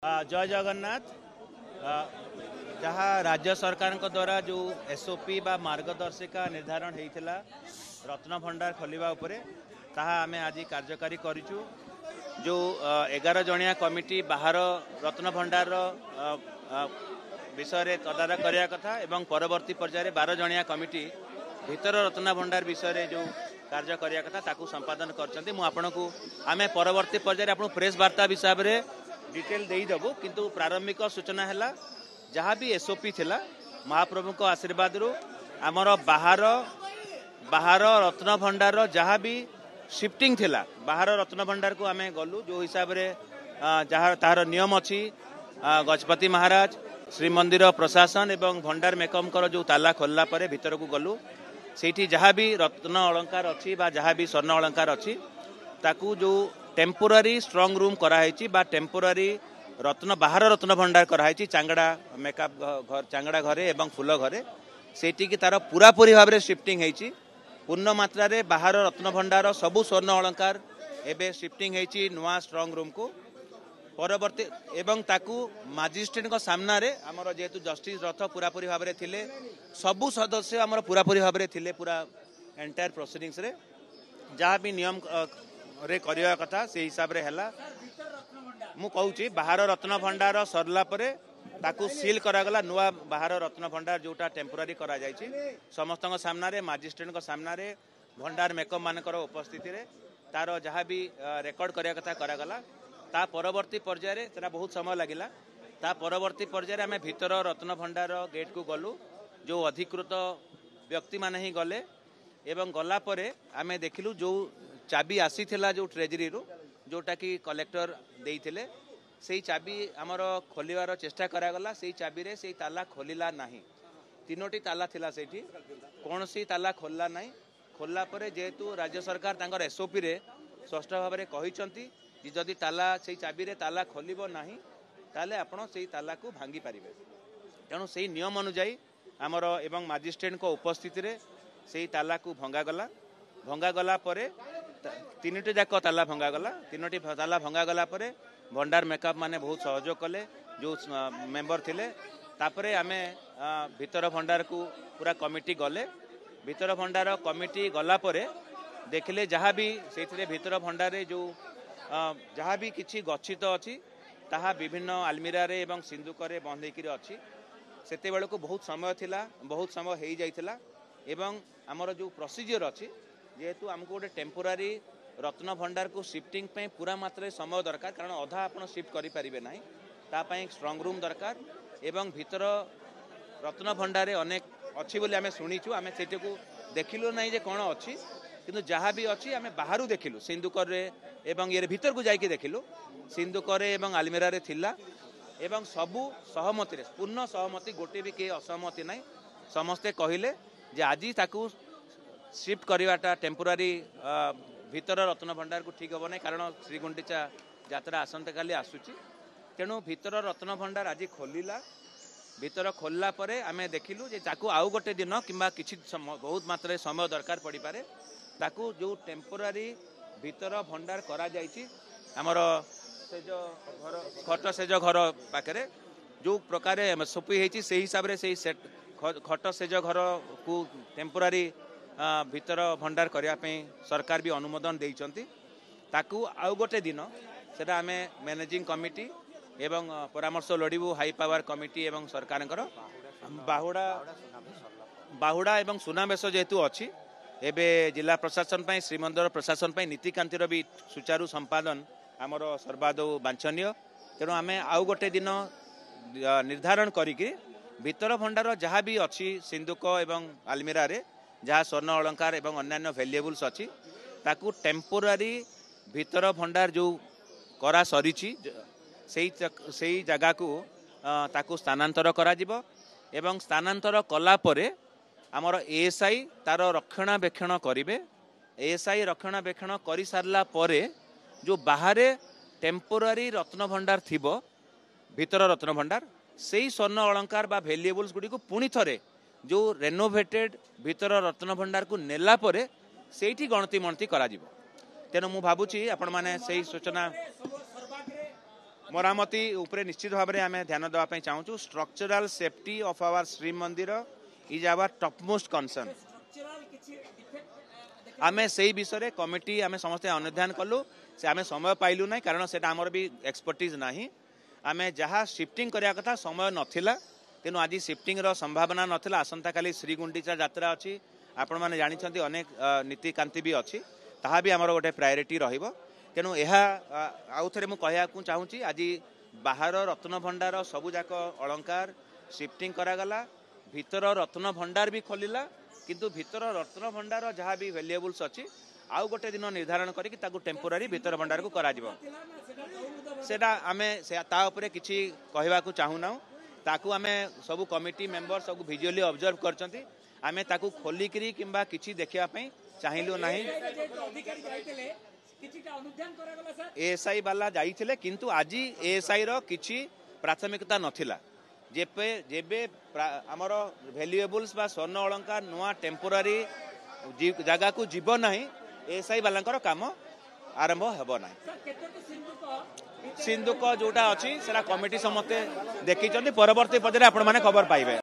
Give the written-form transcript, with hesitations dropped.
जय जगन्नाथ। जहाँ राज्य सरकार द्वारा जो एसओपी बा मार्गदर्शिका निर्धारण होता रत्न भंडार खोलिबा उपरे ताहा आमे आज कार्यकारी करिचु। जो 11 जणिया कमिटी बाहर रत्न भंडार विषय तदारख करिया कथा एवं परवर्ती पर्याय 12 जणिया कमिटी भीतर रत्न भंडार विषय जो कार्य करिया कथा ताकू संपादन करछन्ती। मु आपनकू आमे परवर्ती पर्याय आपन प्रेस वार्ता विषय रे डिटेल देदेबू, किंतु प्रारंभिक सूचना है जहाँ भी एसओपी थिला महाप्रभु को आशीर्वाद रु आमर बाहर बाहर रत्न भंडार जहाँ भी शिफ्टिंग थिला बाहर रत्न भंडार को आमे गलु। जो हिसाब रे जहाँ तार नियम अच्छी गजपति महाराज श्रीमंदिर प्रशासन एवं भंडार मेकम कर जो ताला खोलला परे भीतर को गलु। सेठी जहाँ भी रत्न अलंकार अच्छी बा जहाँ भी स्वर्ण अलंकार अच्छी ताकू जो टेम्पोरारी स्ट्रंग रूम कराई बा टेम्पोरारी रत्न बाहर रत्न भंडार कराई चांगड़ा मेकअप घर चांगड़ा घरे एवं फूल घरे सेठी की तार पूरापूरी भाव में शिफ्टिंग होती पूर्ण मात्रा रे बाहर रत्न भंडार सबू स्वर्ण अलंकार एबे शिफ्टिंग होती नुआ स्ट्रंग रूम को परवर्ती एवं ताकू मजिस्ट्रेट को सामना रे आमर जेहेतु जस्टिस रथ पूरापूरी भाव में थिले सबू सदस्य आमर पूरापूरी भाव में थिले पूरा एंटायर प्रोसीडिंग्स रे जहाँ भी नियम रे करिया कथा से हिसाब रे हैला। मु कहूची बाहर रत्न भंडार सरला परे ताकू सील करागला नुआ बाहर रत्न भंडार जोटा टेम्पोरारी करा जायछि समस्त सामना रे मजिस्ट्रेट को सामना रे भंडार मेकअप मानकर उपस्थिति रे तार जहाँ भी रेकर्ड करिया कथा करागला। ता परवर्ती पर्याय रे तेरा बहुत समय लागिला। ता परवर्ती पर्याय आमे भीतर रत्न भंडार गेट को गलु। जो अधिकृत व्यक्ति माने ही गले एवं गला परे आमे देखिलु जो चाबी आसी थिला जो ट्रेजरी रो जोटा कि कलेक्टर देइथिले सेही चाबी आमर खोलिवार चेष्टा करागला। सेही चाबी रे सेही ताला खोलिला नाही। तीनोटी ताला थिला सेठी कोनसी ताला खोलला नाही। खोलला परे जेहेतु राज्य सरकार तांकर एसओपी रे स्पष्ट भाव में कहिसंती कि जदि ताला सेही चाबी रे ताला खोलिबो नाही ताले आपण सेही ताला को भांगी पारिबे। तेणु सेही नियम अनुसार आमर एवं मजिस्ट्रेट को उपस्थिति रे सेही ताला को भंगा गला परे तीनोटी जाक ताला भंगा गला। तीनोटी ताला भंगा गला परे भंडार मेकअप माने बहुत सहयोग कले जो मेंबर थिले। तापरे आमे भीतर भंडार को पूरा कमिटी गले। भीतर भंडार कमिटी गला परे देखले जहाँ भी सेथिरे भीतर भंडार जो जहाँ भी किछि गच्छित अच्छी ताहा विभिन्न आलमीरा रे एवं सिंदूक रे बंधेकी अच्छी सेते बेले को बहुत समय थिला बहुत समय हो जाइथिला एवं आमर जो प्रोसीजर अच्छी जेहेतु आमको गोटे टेम्पोरारी रत्न भंडार को शिफ्टिंग पे पूरा मात्रा समय दरकार कारण अधा आपण शिफ्ट करि परिबे नाही तापाई स्ट्रंग रूम दरकार एवं भीतर रत्न भंडार अनेक अच्छी बोली आमे शुणीचु। आमे सेटे को देखिलु नाही जे कोन अच्छी किंतु जहाँ भी अच्छी आमे बाहरु देखिलु सिंदूक रे एवं ये भीतर को जाइके देखिलु सिंदूक रे एवं आलमीरा रे थिला एवं सबू सहमति रे पूर्ण सहमति गोटे भी के असहमति नाही। समस्ते कहिले जे आजी ताकू शिफ्ट करवाटा टेम्पोरारी भीतर रत्न भंडार को ठीक हम ना कारण श्रीगुंडीचा यात्रा आसंता काली आसुची। तेणु भीतर रत्न भंडार आज खोलिला। भीतर खोलला परे आमे देखिलु जे ताकू आउ गोटे दिन किंबा किछि बहुत मात्रा समय दरकार पड़ी पारे ताकू जो टेम्पोरारी भीतर भंडार करा जायछि हमर से जो घर खट सेज घर पाखरे जो प्रकार सोपी होती से हिसाब रे से सेट खट सेज घर को टेम्पोरारी भीतर भंडार करने सरकार भी अनुमोदन देइचंती। ताकू आउ गोटे दिन सेटा आमे मैनेजिंग कमिटी एवं परामर्श लोड़ू हाई पावर कमिटी एवं सरकार बाहुड़ा एवं सुनाबेश जेहेतु अच्छी एबे जिला प्रशासन पाई श्रीमंदिर प्रशासन पाई नीतिकांतिर भी सुचारू संपादन आमर सर्वादौ वांछनीय। तेणु आमे आउ गोटे दिन निर्धारण करिकि भीतर भंडार जहाँ भी अच्छी सिंदूक एवं आलमीरा रे जहाँ स्वर्ण अलंकार एवं अन्यान्य वैल्यूएबल्स अच्छी ताकू टेम्पोरारी भीतर भंडार जो करा सरीची सेही जगह को ताकू स्थानांतर करा जिवो एवं स्थानांतर कला परे आमर एएसआई तार रक्षणाबेक्षण करिवे। एएसआई रक्षणाबेक्षण करि सारला परे जो बाहरे टेम्पोरारी रत्न भंडार थिबो भीतर रत्न भंडार सेही स्वर्ण अलंकार बा वैल्यूएबल्स गुडी को पुणी थरे जो रेनोवेटेड भीतर रत्न भंडार को नेला परे सेठी गणति मणति करा जिवो। तेणु मु भाबुची आपण माने सेही सूचना मरामती उपरे निश्चित भाव में आम ध्यान देवाई चाहूँ structural safety of our Shri Mandir is our topmost concern आम से विषय कमिटी आम समस्ते अनुधान कलु से आम समय पाइलु ना कारण से आमर भी एक्सपर्टीज ना आम जहाँ शिफ्टिंग करने कथा समय नाला तेणु आज शिफ्टिंग संभावना नाला आसंता काली श्रीगुंडीचा यात्रा अच्छी आपण मैंने जानते अनेक नीतिकांति भी अच्छी ताहा भी आमर गोटे प्रायोरीटी रहिबो तेणु यह आउ थे मुझे चाहूँगी आज बाहर रत्न भंडार सबुजाक अलंकार शिफ्टिंग करागला भीतर रत्न भंडार भी खोलिला किंतु भीतर रत्न भंडार जहाँ भी वैल्युएबल्स अच्छी आउ गोटे दिन निर्धारण करके टेम्पोरारी भीतर भंडार को करा सेटा आमे ता उपरे किछि कहवा को चाहूना ताकू आमे सब कमिटी मेंबर सब विजुअली ऑब्जर्व करचंती आमे ताकू खोलिकरी किंबा किछि देखिया पई चाहिलु नाही एएसआई वाला जाइथिले किंतु आज एएसआई रो किछि प्राथमिकता नथिला जेबे आमर वैल्युएबल्स बा स्वर्ण अलंकार नुआ टेम्पोरारी जगह को जीव नाही एएसआई वाला काम आरंभ हेबो नाही सिंधुक जोटा अच्छी सेटा कमिटी समस्ते देखी परवर्ती पर्याय आपण माने खबर पाइबे।